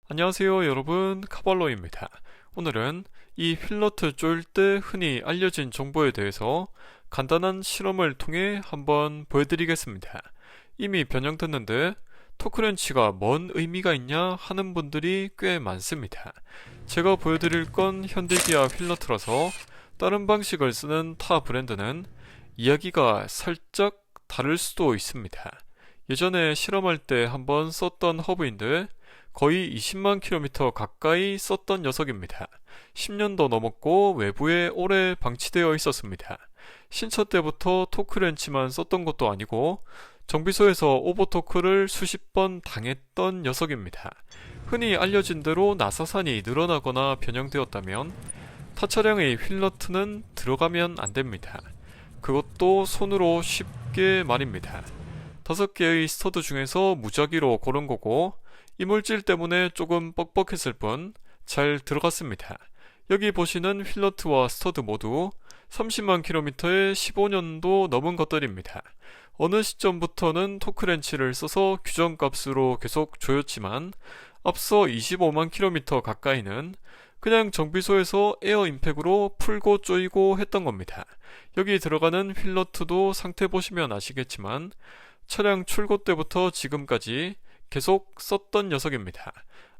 안녕하세요 여러분, 카발로입니다. 오늘은 이 휠너트 조일 때 흔히 알려진 정보에 대해서 간단한 실험을 통해 한번 보여드리겠습니다. 이미 변형됐는데 토크렌치가 뭔 의미가 있냐 하는 분들이 꽤 많습니다. 제가 보여드릴 건 현대기아 휠너트라서 다른 방식을 쓰는 타 브랜드는 이야기가 살짝 다를 수도 있습니다. 예전에 실험할 때 한번 썼던 허브인데 거의 20만 킬로미터 가까이 썼던 녀석입니다. 10년도 넘었고 외부에 오래 방치되어 있었습니다. 신차 때부터 토크렌치만 썼던 것도 아니고 정비소에서 오버토크를 수십 번 당했던 녀석입니다. 흔히 알려진 대로 나사산이 늘어나거나 변형되었다면 타 차량의 휠너트는 들어가면 안됩니다. 그것도 손으로 쉽게 말입니다. 5개의 스터드 중에서 무작위로 고른 거고 이물질 때문에 조금 뻑뻑했을 뿐 잘 들어갔습니다. 여기 보시는 휠너트와 스터드 모두 30만 킬로미터에 15년도 넘은 것들입니다. 어느 시점부터는 토크렌치를 써서 규정값으로 계속 조였지만 앞서 25만 킬로미터 가까이는 그냥 정비소에서 에어 임팩으로 풀고 조이고 했던 겁니다. 여기 들어가는 휠너트도 상태 보시면 아시겠지만 차량 출고 때부터 지금까지 계속 썼던 녀석입니다.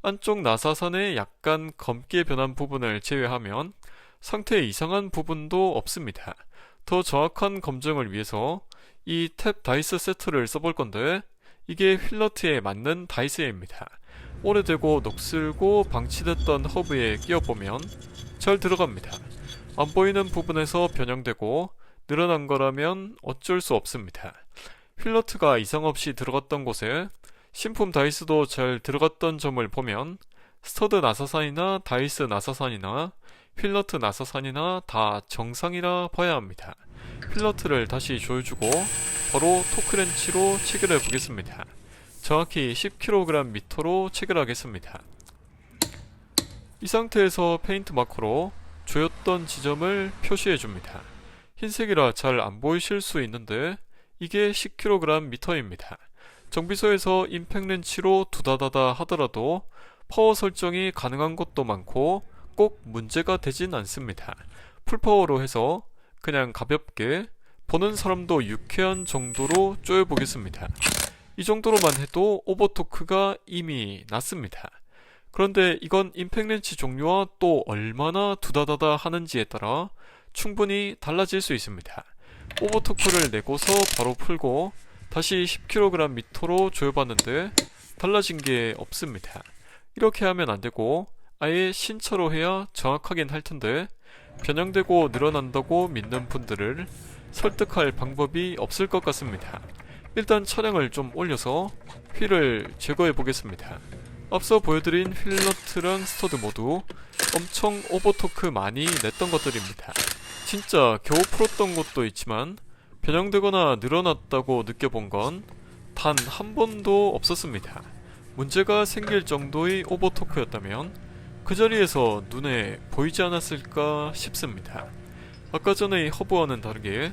안쪽 나사선의 약간 검게 변한 부분을 제외하면 상태 이상한 부분도 없습니다. 더 정확한 검증을 위해서 이 탭 다이스 세트를 써볼 건데 이게 휠너트에 맞는 다이스입니다. 오래되고 녹슬고 방치됐던 허브에 끼워보면 잘 들어갑니다. 안 보이는 부분에서 변형되고 늘어난 거라면 어쩔 수 없습니다. 휠너트가 이상 없이 들어갔던 곳에 신품 다이스도 잘 들어갔던 점을 보면 스터드 나사산이나 다이스 나사산이나 휠너트 나사산이나 다 정상이라 봐야 합니다. 휠너트를 다시 조여주고 바로 토크렌치로 체결해 보겠습니다. 정확히 10kgm로 체결하겠습니다. 이 상태에서 페인트 마커로 조였던 지점을 표시해 줍니다. 흰색이라 잘 안 보이실 수 있는데 이게 10kgm입니다. 정비소에서 임팩 렌치로 두다다다 하더라도 파워 설정이 가능한 곳도 많고 꼭 문제가 되진 않습니다. 풀파워로 해서 그냥 가볍게 보는 사람도 유쾌한 정도로 조여보겠습니다. 이 정도로만 해도 오버토크가 이미 났습니다. 그런데 이건 임팩 렌치 종류와 또 얼마나 두다다다 하는지에 따라 충분히 달라질 수 있습니다. 오버토크를 내고서 바로 풀고 다시 10kgm로 조여봤는데 달라진 게 없습니다. 이렇게 하면 안되고 아예 신차로 해야 정확하긴 할텐데 변형되고 늘어난다고 믿는 분들을 설득할 방법이 없을 것 같습니다. 일단 차량을 좀 올려서 휠을 제거해 보겠습니다. 앞서 보여드린 휠너트랑 스터드 모두 엄청 오버토크 많이 냈던 것들입니다. 진짜 겨우 풀었던 것도 있지만 변형되거나 늘어났다고 느껴본 건 단 한 번도 없었습니다. 문제가 생길 정도의 오버토크였다면 그 자리에서 눈에 보이지 않았을까 싶습니다. 아까 전의 허브와는 다르게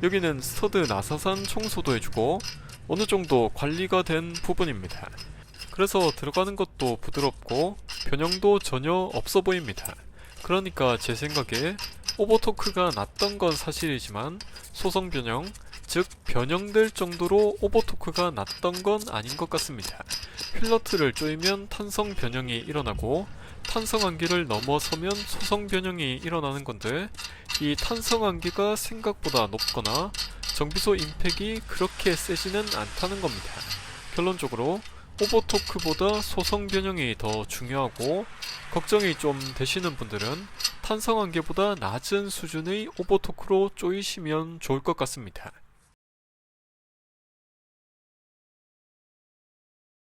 여기는 스터드 나사산 청소도 해주고 어느 정도 관리가 된 부분입니다. 그래서 들어가는 것도 부드럽고 변형도 전혀 없어 보입니다. 그러니까 제 생각에 오버토크가 났던 건 사실이지만 소성 변형, 즉 변형될 정도로 오버토크가 났던 건 아닌 것 같습니다. 휠너트를 조이면 탄성 변형이 일어나고 탄성 한계를 넘어서면 소성 변형이 일어나는 건데 이 탄성 한계가 생각보다 높거나 정비소 임팩이 그렇게 세지는 않다는 겁니다. 결론적으로 오버토크보다 소성 변형이 더 중요하고 걱정이 좀 되시는 분들은 탄성 한계보다 낮은 수준의 오버토크로 조이시면 좋을 것 같습니다.